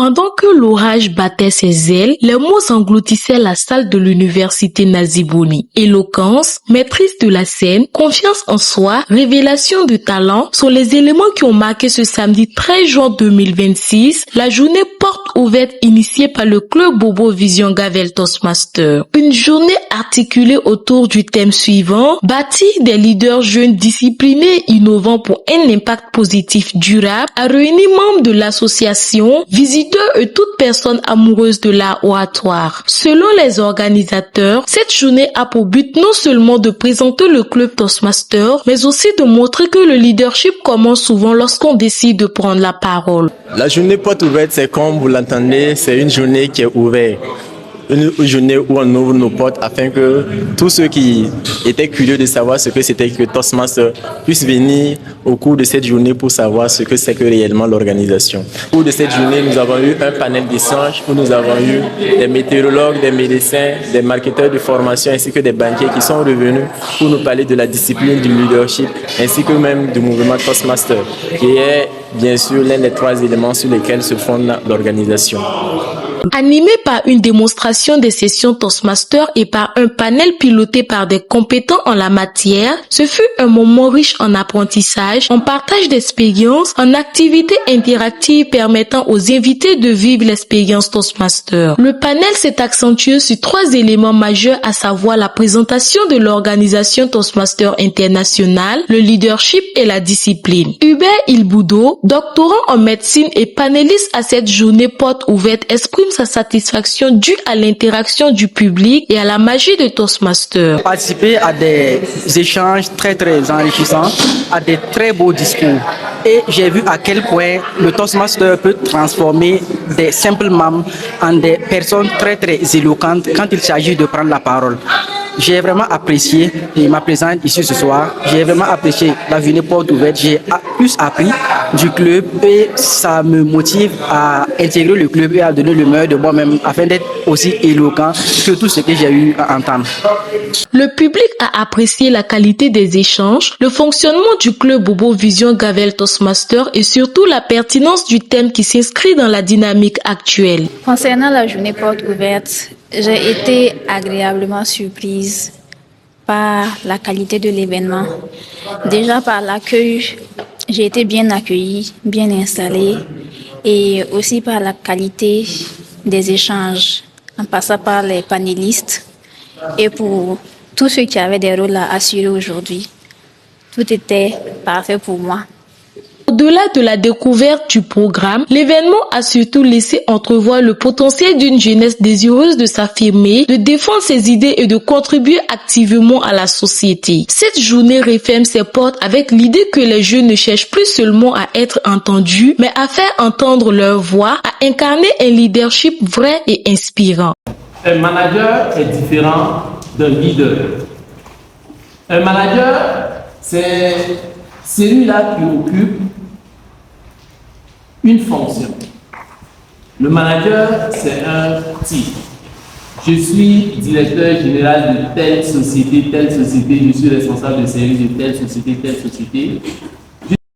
Pendant que l'orage battait ses ailes, les mots engloutissaient la salle de l'université Nazibouni. Éloquence, maîtrise de la scène, confiance en soi, révélation de talent sont les éléments qui ont marqué ce samedi 13 juin 2026, la journée porte ouverte initiée par le club Bobo Vision Gavel Toastmaster. Une journée articulée autour du thème suivant, bâtir des leaders jeunes disciplinés et innovants pour un impact positif durable, a réuni membres de l'association, visiteurs et toute personne amoureuse de l'art oratoire. Selon les organisateurs, cette journée a pour but non seulement de présenter le club Toastmaster, mais aussi de montrer que le leadership commence souvent lorsqu'on décide de prendre la parole. La journée porte ouverte, c'est comme vous l'entendez, c'est une journée qui est ouverte. Une journée où on ouvre nos portes afin que tous ceux qui étaient curieux de savoir ce que c'était que Toastmaster puissent venir au cours de cette journée pour savoir ce que c'est que réellement l'organisation. Au cours de cette journée, nous avons eu un panel d'échange où nous avons eu des météorologues, des médecins, des marketeurs de formation ainsi que des banquiers qui sont revenus pour nous parler de la discipline du leadership ainsi que même du mouvement Toastmaster qui est bien sûr l'un des 3 éléments sur lesquels se fonde l'organisation. Animé par une démonstration des sessions Toastmaster et par un panel piloté par des compétents en la matière, ce fut un moment riche en apprentissage, en partage d'expériences, en activités interactives permettant aux invités de vivre l'expérience Toastmaster. Le panel s'est accentué sur 3 éléments majeurs, à savoir la présentation de l'organisation Toastmaster internationale, le leadership et la discipline. Hubert Ilboudo, doctorant en médecine et panéliste à cette journée porte ouverte, exprime sa satisfaction due à l'interaction du public et à la magie de Toastmaster. Participer à des échanges très enrichissants, à des très beaux discours. Et j'ai vu à quel point le Toastmaster peut transformer des simples membres en des personnes très éloquentes quand il s'agit de prendre la parole. J'ai vraiment apprécié ma présence ici ce soir. J'ai vraiment apprécié la journée porte ouverte. J'ai plus appris du club et ça me motive à intégrer le club et à donner le meilleur de moi-même afin d'être aussi éloquent que tout ce que j'ai eu à entendre. Le public a apprécié la qualité des échanges, le fonctionnement du club Bobo Vision Gavel Toastmaster et surtout la pertinence du thème qui s'inscrit dans la dynamique actuelle. Concernant la journée porte ouverte, j'ai été agréablement surprise par la qualité de l'événement. Déjà par l'accueil, j'ai été bien accueillie, bien installée et aussi par la qualité des échanges en passant par les panélistes et pour tous ceux qui avaient des rôles à assurer aujourd'hui. Tout était parfait pour moi. Au-delà de la découverte du programme, l'événement a surtout laissé entrevoir le potentiel d'une jeunesse désireuse de s'affirmer, de défendre ses idées et de contribuer activement à la société. Cette journée referme ses portes avec l'idée que les jeunes ne cherchent plus seulement à être entendus, mais à faire entendre leur voix, à incarner un leadership vrai et inspirant. Un manager est différent d'un leader. Un manager, c'est celui-là qui occupe une fonction. Le manager, c'est un titre. Je suis directeur général de telle société, je suis responsable de service de telle société.